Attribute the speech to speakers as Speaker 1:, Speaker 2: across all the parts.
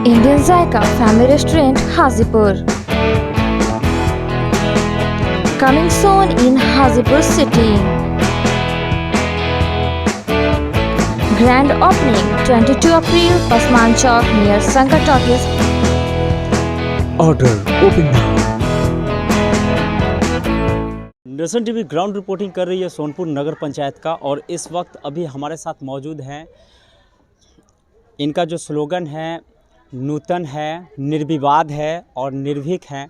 Speaker 1: Indian Zyka Family Restaurant, Hazipur. Coming soon in Hazipur city. Grand opening 22 April, Pasman Chowk near Sankar Talkies.
Speaker 2: Order open now.
Speaker 3: Nation TV ground reporting कर रही है सोनपुर नगर पंचायत का, और इस वक्त अभी हमारे साथ मौजूद हैं। इनका जो स्लोगन है नूतन है, निर्विवाद है और निर्भीक है।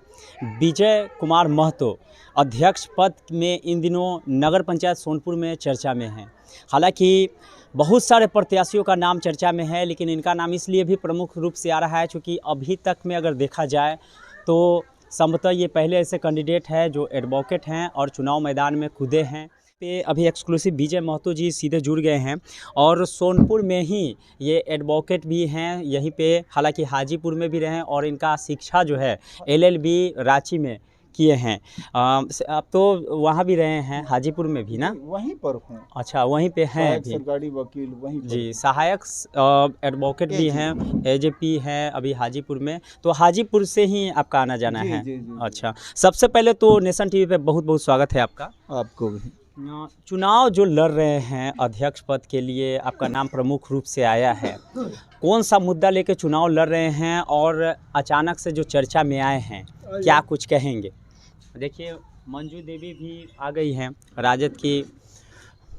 Speaker 3: विजय कुमार महतो अध्यक्ष पद में इन दिनों नगर पंचायत सोनपुर में चर्चा में हैं। हालांकि बहुत सारे प्रत्याशियों का नाम चर्चा में है, लेकिन इनका नाम इसलिए भी प्रमुख रूप से आ रहा है क्योंकि अभी तक में अगर देखा जाए तो संभवतः ये पहले ऐसे कैंडिडेट है जो एडवोकेट हैं और चुनाव मैदान में कूदे हैं। पे अभी एक्सक्लूसिव विजय महतो जी सीधे जुड़ गए हैं, और सोनपुर में ही ये एडवोकेट भी हैं यहीं पे। हालांकि हाजीपुर में भी रहे हैं और इनका शिक्षा जो है LLB रांची में किए हैं। अब तो वहाँ भी रहे हैं, हाजीपुर में भी ना?
Speaker 4: वहीं पर हूँ।
Speaker 3: अच्छा, वहीं पे हैं
Speaker 4: सहायक
Speaker 3: भी।
Speaker 4: सरकारी वकील वहीं पर
Speaker 3: जी, सहायक एडवोकेट भी हैं, AJP हैं अभी हाजीपुर में। तो हाजीपुर से ही आपका आना जाना है?
Speaker 4: जी।
Speaker 3: अच्छा, सबसे पहले तो नेशन टीवी पे बहुत बहुत स्वागत है आपका।
Speaker 4: आपको भी।
Speaker 3: चुनाव जो लड़ रहे हैं अध्यक्ष पद के लिए, आपका नाम प्रमुख रूप से आया है। कौन सा मुद्दा लेके चुनाव लड़ रहे हैं और अचानक से जो चर्चा में आए हैं, क्या कुछ कहेंगे? देखिए, मंजू देवी भी आ गई हैं, राजद की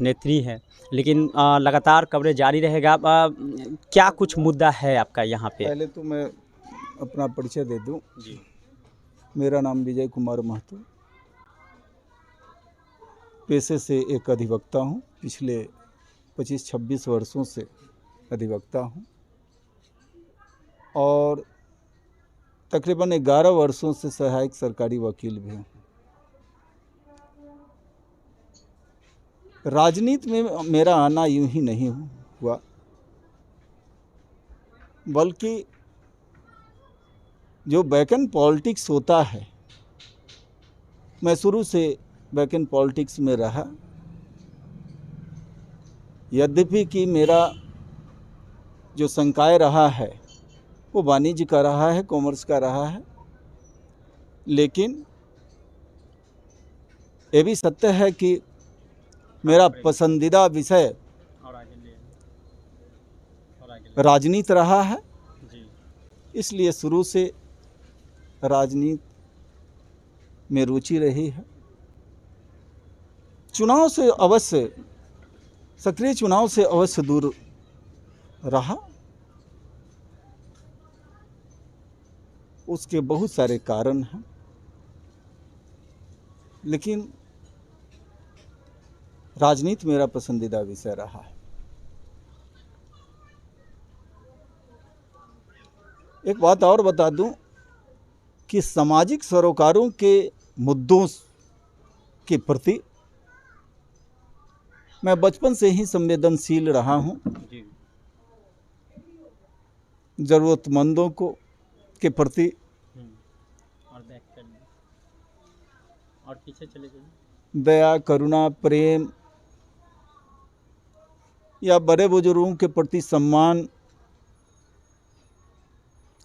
Speaker 3: नेत्री है, लेकिन लगातार कवरेज जारी रहेगा। क्या कुछ मुद्दा है आपका यहाँ पे?
Speaker 4: पहले तो मैं अपना परिचय दे दूं।
Speaker 3: जी।
Speaker 4: मेरा नाम विजय कुमार महतो, पेशे से एक अधिवक्ता हूं। पिछले 25-26 वर्षों से अधिवक्ता हूं और तकरीबन 11 वर्षों से सहायक सरकारी वकील भी हूं। राजनीति में मेरा आना यूं ही नहीं हुआ, बल्कि जो बैक एंड पॉलिटिक्स होता है, मैं शुरू से बैक एंड पॉलिटिक्स में रहा। यद्यपि कि मेरा जो संकाय रहा है वो वाणिज्य का रहा है, कॉमर्स का रहा है, लेकिन ये भी सत्य है कि मेरा पसंदीदा विषय राजनीति रहा है। इसलिए शुरू से राजनीति में रुचि रही है। चुनाव से अवश्य, सक्रिय चुनाव से अवश्य दूर रहा। उसके बहुत सारे कारण हैं, लेकिन राजनीति मेरा पसंदीदा विषय रहा है। एक बात और बता दूं कि सामाजिक सरोकारों के मुद्दों के प्रति मैं बचपन से ही संवेदनशील रहा हूं। जरूरतमंदों को के प्रति
Speaker 3: और पीछे चले जाइए,
Speaker 4: दया, करुणा, प्रेम या बड़े बुजुर्गों के प्रति सम्मान,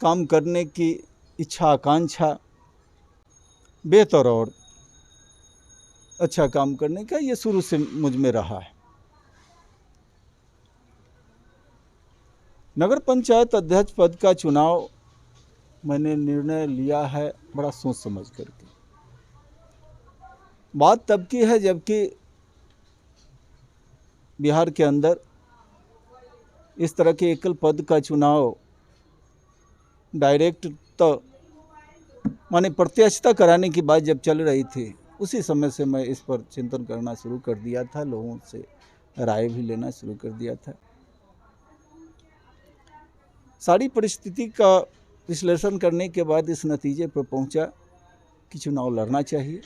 Speaker 4: काम करने की इच्छा, आकांक्षा, बेहतर और अच्छा काम करने का, ये शुरू से मुझ में रहा है। नगर पंचायत अध्यक्ष पद का चुनाव मैंने निर्णय लिया है बड़ा सोच समझ करके। बात तब की है जबकि बिहार के अंदर इस तरह के एकल पद का चुनाव डायरेक्ट तो माने प्रत्यक्षता कराने की बात जब चल रही थी, उसी समय से मैं इस पर चिंतन करना शुरू कर दिया था, लोगों से राय भी लेना शुरू कर दिया था। सारी परिस्थिति का विश्लेषण करने के बाद इस नतीजे पर पहुंचा कि चुनाव लड़ना चाहिए।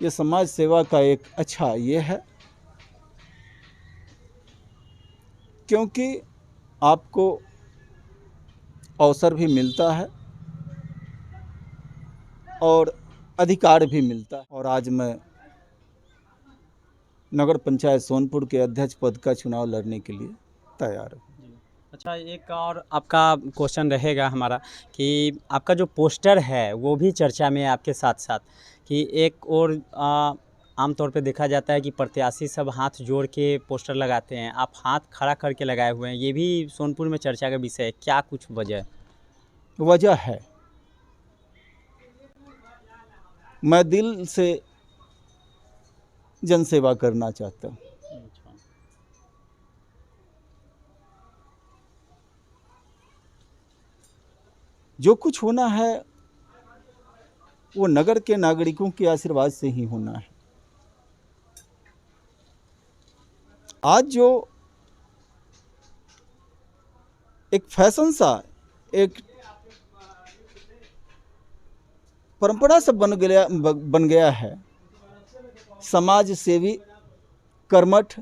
Speaker 4: ये समाज सेवा का एक अच्छा ये है, क्योंकि आपको अवसर भी मिलता है और अधिकार भी मिलता है। और आज मैं नगर पंचायत सोनपुर के अध्यक्ष पद का चुनाव लड़ने के लिए तैयार हूँ।
Speaker 3: अच्छा, एक और आपका क्वेश्चन रहेगा हमारा कि आपका जो पोस्टर है वो भी चर्चा में है आपके साथ साथ, कि एक और आमतौर पे देखा जाता है कि प्रत्याशी सब हाथ जोड़ के पोस्टर लगाते हैं, आप हाथ खड़ा करके लगाए हुए हैं, ये भी सोनपुर में चर्चा का विषय है, क्या कुछ वजह है?
Speaker 4: वजह है, मैं दिल से जनसेवा करना चाहता हूँ। जो कुछ होना है वो नगर के नागरिकों के आशीर्वाद से ही होना है। आज जो एक फैशन सा, एक परंपरा सा बन गया है, समाज सेवी, कर्मठ,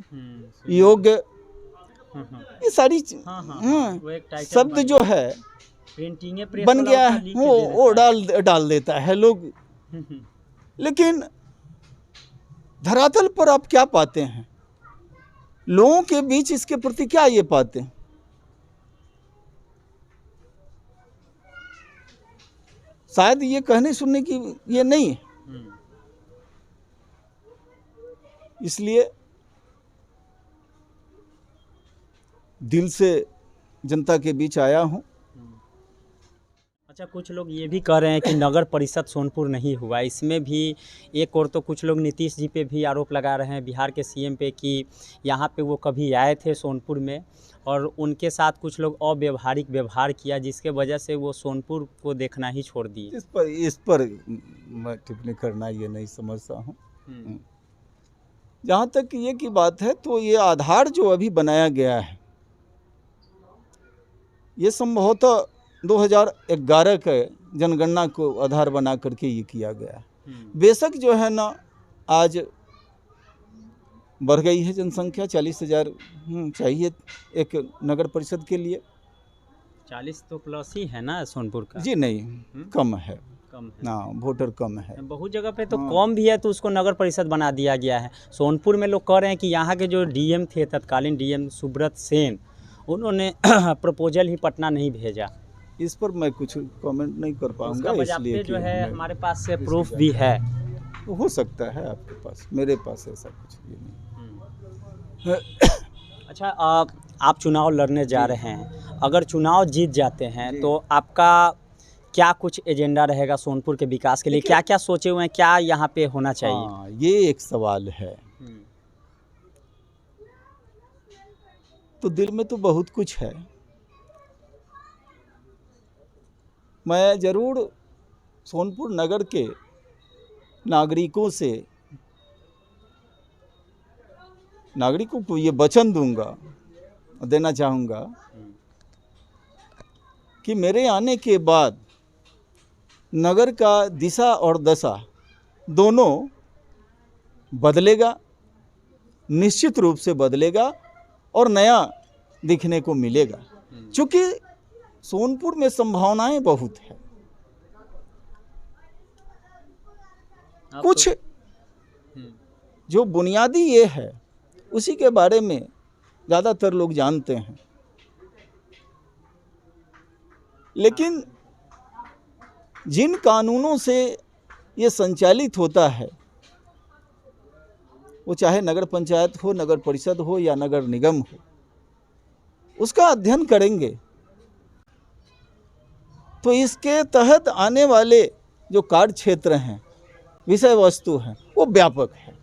Speaker 4: योग्य, ये सारी
Speaker 3: वो एक टाइटल
Speaker 4: शब्द जो है
Speaker 3: पेंटिंग प्रेस
Speaker 4: बन
Speaker 3: वाला
Speaker 4: गया
Speaker 3: उसका
Speaker 4: है,
Speaker 3: लिख के दे देता
Speaker 4: वो डाल देता है लोग। लेकिन धरातल पर आप क्या पाते हैं, लोगों के बीच इसके प्रति क्या ये पाते हैं? शायद ये कहने सुनने की ये नहीं है। इसलिए दिल से जनता के बीच आया हूं।
Speaker 3: अच्छा, कुछ लोग ये भी कह रहे हैं कि नगर परिषद सोनपुर नहीं हुआ, इसमें भी एक और तो कुछ लोग नीतीश जी पे भी आरोप लगा रहे हैं, बिहार के सीएम पे, कि यहाँ पे वो कभी आए थे सोनपुर में और उनके साथ कुछ लोग अव्यवहारिक व्यवहार किया, जिसके वजह से वो सोनपुर को देखना ही छोड़ दिए।
Speaker 4: इस पर मैं टिप्पणी करना ये नहीं समझता हूँ। जहाँ तक ये की बात है, तो ये आधार जो अभी बनाया गया है, ये संभवतः 2011 के जनगणना को आधार बना करके ये किया गया है। बेशक जो है ना, आज बढ़ गई है जनसंख्या, 40,000 चाहिए एक नगर परिषद के लिए।
Speaker 3: 40 तो प्लस ही है ना सोनपुर का?
Speaker 4: जी नहीं, कम है,
Speaker 3: कम है
Speaker 4: ना, वोटर कम है।
Speaker 3: बहुत जगह पे तो कम भी है, तो उसको नगर परिषद बना दिया गया है। सोनपुर में लोग कह रहे हैं कि यहाँ के जो डीएम थे, तत्कालीन डीएम सुब्रत सेन, उन्होंने प्रपोजल ही पटना नहीं भेजा।
Speaker 4: इस पर मैं कुछ कमेंट नहीं कर पाऊंगा, इसलिए
Speaker 3: जो है हमारे पास से प्रूफ भी है।
Speaker 4: हो सकता है आपके पास, मेरे पास ऐसा कुछ ये नहीं।
Speaker 3: अच्छा, आप चुनाव लड़ने जा रहे हैं, अगर चुनाव जीत जाते हैं तो आपका क्या कुछ एजेंडा रहेगा सोनपुर के विकास के लिए? क्या क्या सोचे हुए हैं, क्या यहाँ पे होना चाहिए?
Speaker 4: हाँ, ये एक सवाल है। तो दिल में तो बहुत कुछ है। मैं जरूर सोनपुर नगर के नागरिकों को ये वचन दूंगा, देना चाहूँगा कि मेरे आने के बाद नगर का दिशा और दशा दोनों बदलेगा, निश्चित रूप से बदलेगा और नया दिखने को मिलेगा। क्योंकि सोनपुर में संभावनाएं बहुत है। कुछ जो बुनियादी ये है, उसी के बारे में ज़्यादातर लोग जानते हैं, लेकिन जिन कानूनों से ये संचालित होता है, वो चाहे नगर पंचायत हो, नगर परिषद हो या नगर निगम हो, उसका अध्ययन करेंगे तो इसके तहत आने वाले जो कार्य क्षेत्र हैं, विषय वस्तु हैं, वो व्यापक है।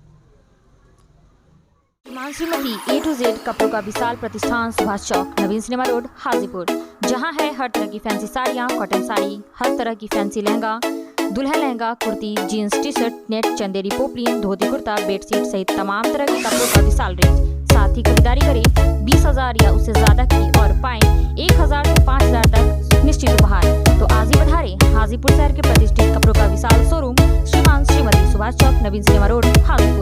Speaker 1: श्रीमती A to Z कपड़ों का विशाल प्रतिष्ठान, सुभाष चौक, नवीन सिनेमा रोड, हाजीपुर, जहां है हर तरह की फैंसी साड़ियां, कॉटन साड़ी, हर तरह की फैंसी लहंगा, दुल्हन lehenga, kurti, jeans, T shirt, net, Chanderi, poplin, dhoti kurta, bedsheet सहित तमाम तरह के कपड़ों का विशाल रेंज। साथ ही खरीदारी करें 20,000 या उससे ज्यादा की और पाएं 1,000 से 5,000 तक निश्चित उपहार। तो आज ही पधारें हाजीपुर शहर के प्रतिष्ठित कपड़ों का विशाल शोरूम, श्रीमान श्रीमती, सुभाष चौक, नवीन सिनेमा रोड, हाजीपुर।